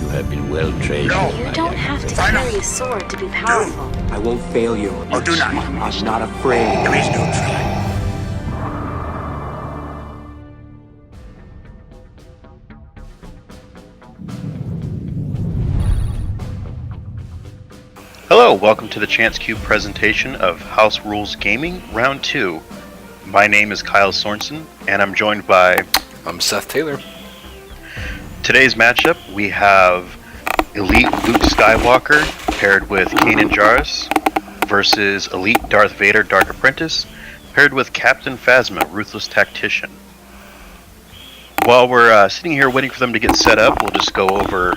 You have been well trained. No. You don't have to carry a sword to be powerful. I won't fail you. Or do not. I'm not afraid. Please don't try. Hello, welcome to the Chance Cube presentation of House Rules Gaming Round 2. My name is Kyle Sorensen, and I'm joined by... I'm Seth Taylor. Today's matchup, we have Elite Luke Skywalker paired with Kanan Jarrus versus Elite Darth Vader Dark Apprentice paired with Captain ePhasma Ruthless Tactician. While we're sitting here waiting for them to get set up, we'll just go over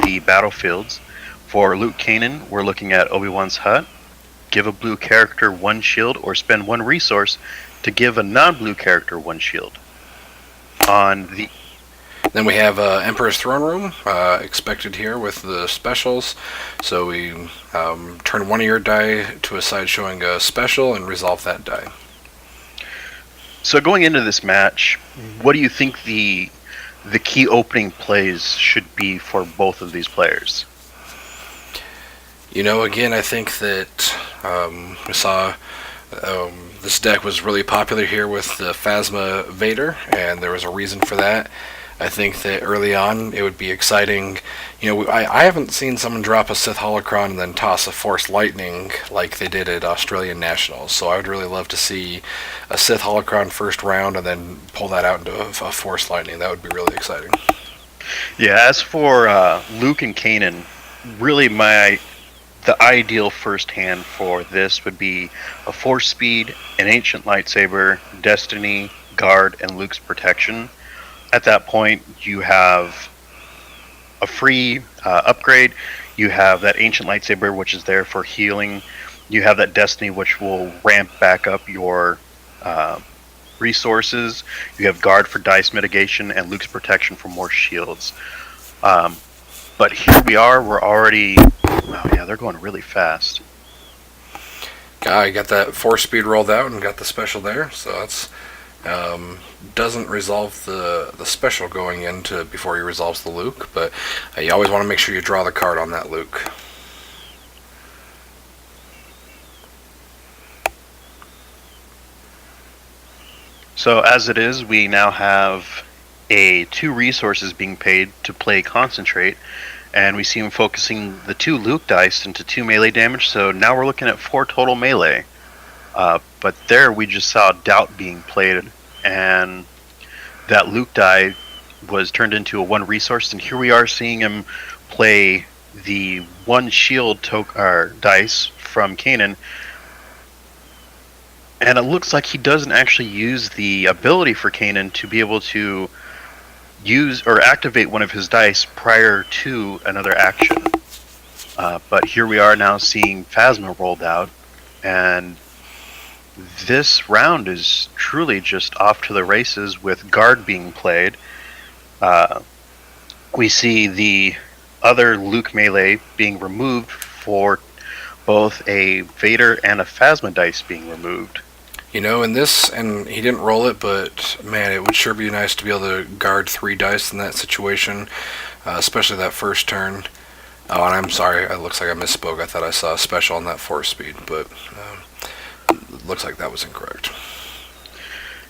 the battlefields. For Luke Kanan, we're looking at Obi-Wan's hut. Give a blue character one shield or spend one resource to give a non-blue character one shield. Then we have Emperor's Throne Room expected here with the specials. So we turn one of your die to a side showing a special and resolve that die. So going into this match, what do you think the key opening plays should be for both of these players? You know, again, I think that we saw this deck was really popular here with the ePhasma Vader, and there was a reason for that. I think that early on it would be exciting. You know, I haven't seen someone drop a Sith Holocron and then toss a Force Lightning like they did at Australian Nationals. So I would really love to see a Sith Holocron first round and then pull that out into a Force Lightning. That would be really exciting. Yeah, as for Luke and Kanan, really the ideal first hand for this would be a Force Speed, an Ancient Lightsaber, Destiny, Guard, and Luke's Protection. At that point, you have a free upgrade. You have that Ancient Lightsaber, which is there for healing. You have that Destiny, which will ramp back up your resources. You have Guard for dice mitigation, and Luke's Protection for more shields. But here we are, we're already... Oh yeah, they're going really fast. I got that Force Speed rolled out and got the special there, so that's... doesn't resolve the special going into before he resolves the Luke, but you always want to make sure you draw the card on that Luke. So as it is, we now have two resources being paid to play Concentrate, and we see him focusing the 2 Luke dice into 2 melee damage, so now we're looking at 4 total melee. But there we just saw Doubt being played, and that Luke die was turned into a 1 resource, and here we are seeing him play the 1 shield dice from Kanan, and it looks like he doesn't actually use the ability for Kanan to be able to use or activate one of his dice prior to another action. But here we are now seeing ePhasma rolled out, and this round is truly just off to the races with Guard being played. We see the other Luke melee being removed for both a Vader and a ePhasma dice being removed. You know, in this, and he didn't roll it, but man, it would sure be nice to be able to guard 3 dice in that situation, especially that first turn. Oh, and I'm sorry, it looks like I misspoke. I thought I saw a special on that Force Speed, but it looks like that was incorrect.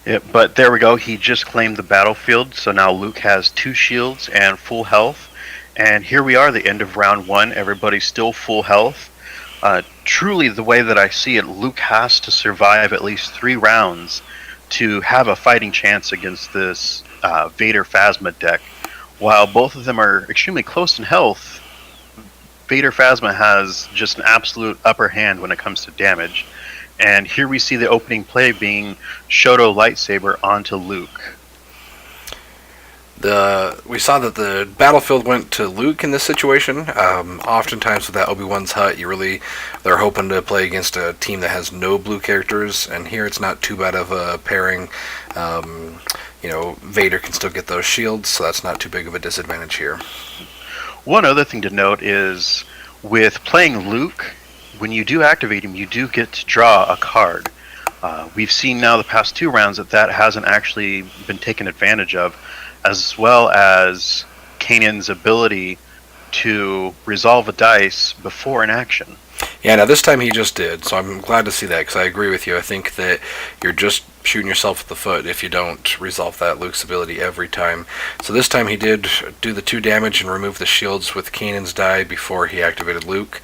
Yeah, but there we go. He just claimed the battlefield, so now Luke has 2 shields and full health. And here we are, the end of round 1. Everybody's still full health. Truly, the way that I see it, Luke has to survive at least 3 rounds to have a fighting chance against this Vader ePhasma deck. While both of them are extremely close in health, Vader ePhasma has just an absolute upper hand when it comes to damage. And here we see the opening play being Shoto Lightsaber onto Luke. We saw that the battlefield went to Luke in this situation. Oftentimes with that Obi-Wan's hut, they're hoping to play against a team that has no blue characters, and here it's not too bad of a pairing. Vader can still get those shields, so that's not too big of a disadvantage here. One other thing to note is, with playing Luke, when you do activate him, you do get to draw a card. We've seen now the past 2 rounds that hasn't actually been taken advantage of, as well as Kanan's ability to resolve a dice before an action. Yeah, now this time he just did, so I'm glad to see that, because I agree with you. I think that you're just shooting yourself in the foot if you don't resolve that Luke's ability every time. So this time he did do the 2 damage and remove the shields with Kanan's die before he activated Luke.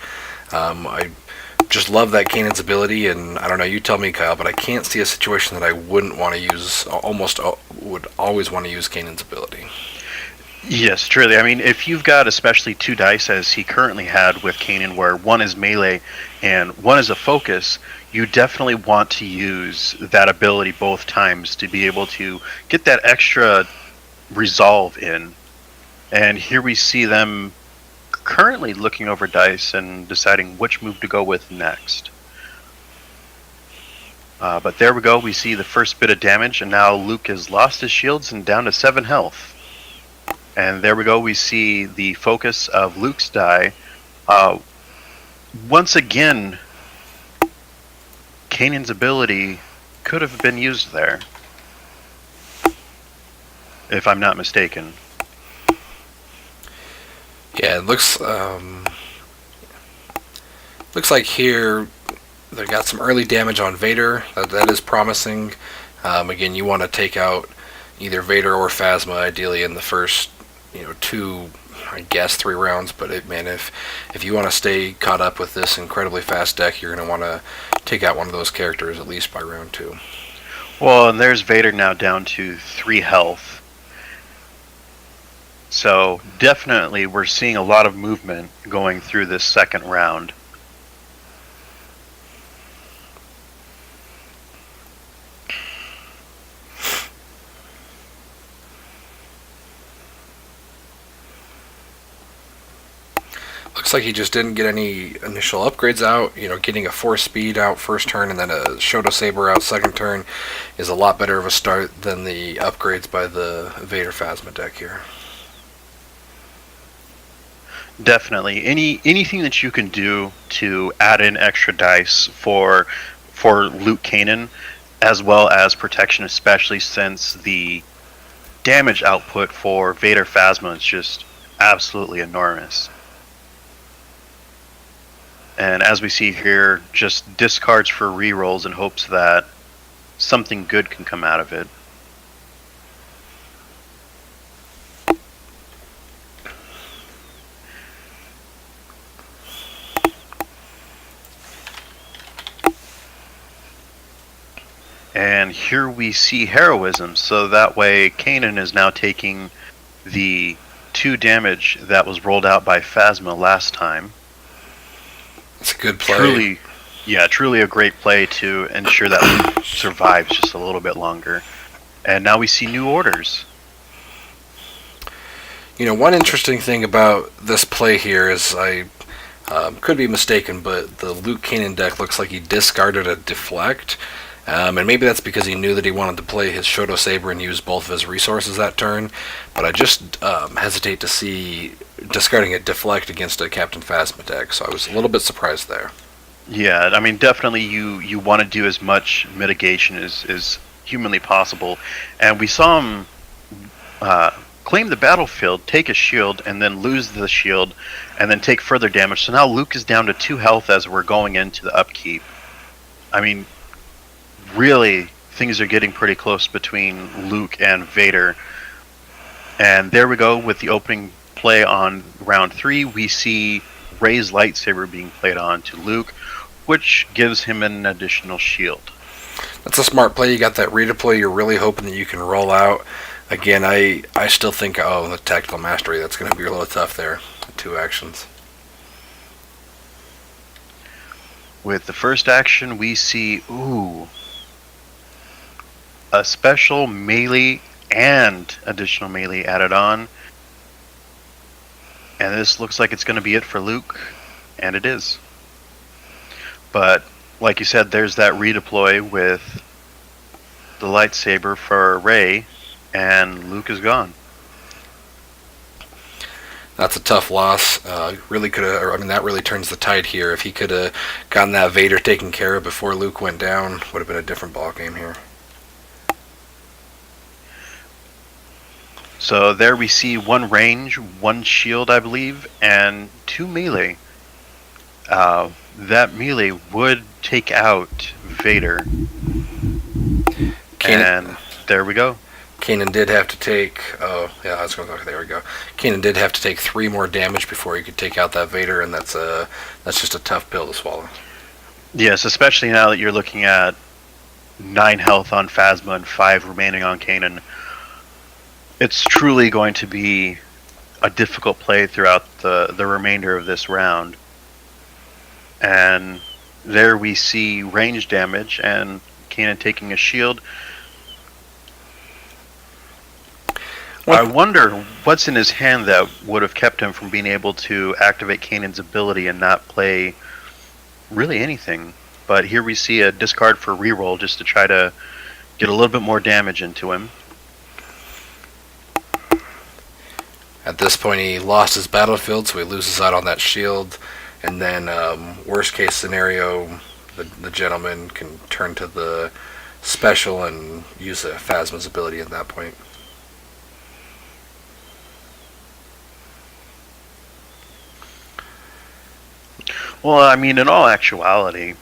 I just love that Kanan's ability, and I don't know, you tell me, Kyle, but I can't see a situation that I wouldn't want to use, almost would always want to use Kanan's ability. Yes, truly. I mean, if you've got especially 2 dice, as he currently had with Kanan, where one is melee and one is a focus, you definitely want to use that ability both times to be able to get that extra resolve in. And here we see them currently looking over dice and deciding which move to go with next. But there we go. We see the first bit of damage, and now Luke has lost his shields and down to 7 health. And there we go, we see the focus of Luke's die. Once again, Kanan's ability could have been used there, if I'm not mistaken. Yeah, it looks like here they got some early damage on Vader. That is promising. Again, you want to take out either Vader or Phasma, ideally in the first 2, I guess 3 rounds, but if you want to stay caught up with this incredibly fast deck, you're going to want to take out one of those characters at least by round 2. Well, and there's Vader now down to 3 health. So definitely we're seeing a lot of movement going through this second round. Looks like he just didn't get any initial upgrades out. Getting a 4 speed out first turn and then a Shoto Saber out second turn is a lot better of a start than the upgrades by the Vader Phasma deck here. Definitely. Anything that you can do to add in extra dice for Luke Kanan, as well as protection, especially since the damage output for Vader Phasma is just absolutely enormous. And as we see here, just discards for rerolls in hopes that something good can come out of it. And here we see heroism, so that way Kanan is now taking the 2 damage that was rolled out by Phasma last time. It's a good play. Truly a great play to ensure that Luke survives just a little bit longer. And now we see new orders. One interesting thing about this play here is I could be mistaken, but the Luke Kanan deck looks like he discarded a deflect. And maybe that's because he knew that he wanted to play his Shoto Saber and use both of his resources that turn. But I just hesitate to see discarding a deflect against a Captain Phasma deck, so I was a little bit surprised there. Yeah, I mean, definitely you want to do as much mitigation as humanly possible. And we saw him claim the battlefield, take a shield, and then lose the shield, and then take further damage. So now Luke is down to 2 health as we're going into the upkeep. I mean, really, things are getting pretty close between Luke and Vader. And there we go with the opening play on round 3. We see Rey's lightsaber being played on to Luke, which gives him an additional shield. That's a smart play. You got that redeploy you're really hoping that you can roll out. Again, I still think, the tactical mastery, that's going to be a little tough there. 2 actions. With the first action, we see, a special melee and additional melee added on. And this looks like it's going to be it for Luke, and it is. But, like you said, there's that redeploy with the lightsaber for Rey, and Luke is gone. That's a tough loss. Really could have. That really turns the tide here. If he could have gotten that Vader taken care of before Luke went down, would have been a different ball game here. So there we see 1 range, 1 shield, I believe, and 2 melee. That melee would take out Vader. And there we go. Kanan did have to take. Oh, yeah, I was going to. Okay, there we go. Kanan did have to take 3 more damage before he could take out that Vader, and that's just a tough pill to swallow. Yes, especially now that you're looking at 9 health on Phasma and 5 remaining on Kanan. It's truly going to be a difficult play throughout the remainder of this round. And there we see range damage and Kanan taking a shield. I wonder what's in his hand that would have kept him from being able to activate Kanan's ability and not play really anything. But here we see a discard for reroll just to try to get a little bit more damage into him. At this point, he lost his battlefield, so he loses out on that shield. And then, worst case scenario, the gentleman can turn to the special and use the Phasma's ability at that point. Well, I mean, in all actuality,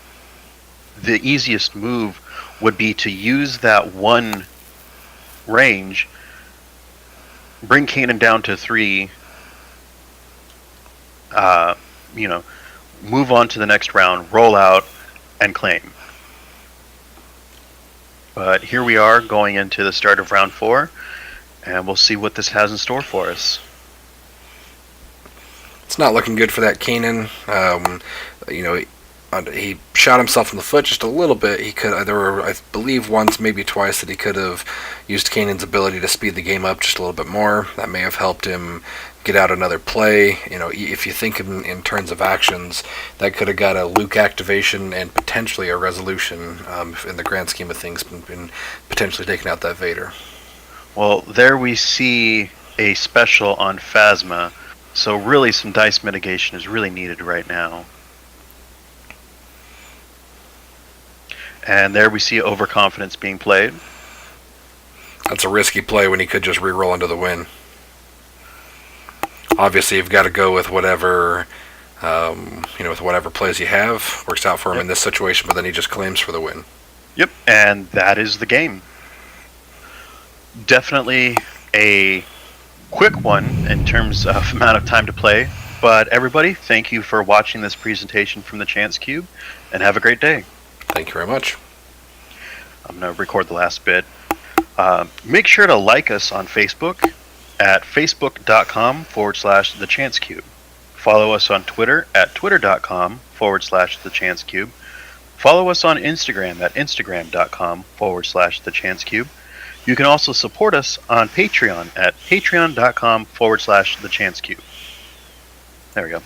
the easiest move would be to use that 1 range, bring Kanan down to 3, move on to the next round, roll out, and claim. But here we are going into the start of round 4, and we'll see what this has in store for us. It's not looking good for that Kanan. He shot himself in the foot just a little bit. He could. There were, I believe, once, maybe twice, that he could have used Kanan's ability to speed the game up just a little bit more. That may have helped him get out another play. If you think in terms of actions, that could have got a Luke activation and potentially a resolution in the grand scheme of things, been potentially taking out that Vader. Well, there we see a special on Phasma. So really some dice mitigation is really needed right now. And there we see overconfidence being played. That's a risky play when he could just reroll into the win. Obviously, you've got to go with whatever, with whatever plays you have. Works out for him in this situation, but then he just claims for the win. Yep, and that is the game. Definitely a quick one in terms of amount of time to play. But everybody, thank you for watching this presentation from the Chance Cube, and have a great day. Thank you very much. I'm going to record the last bit. Make sure to like us on Facebook at facebook.com/thechancecube. Follow us on Twitter at twitter.com/thechancecube. Follow us on Instagram at instagram.com/thechancecube. You can also support us on Patreon at patreon.com/thechancecube. There we go.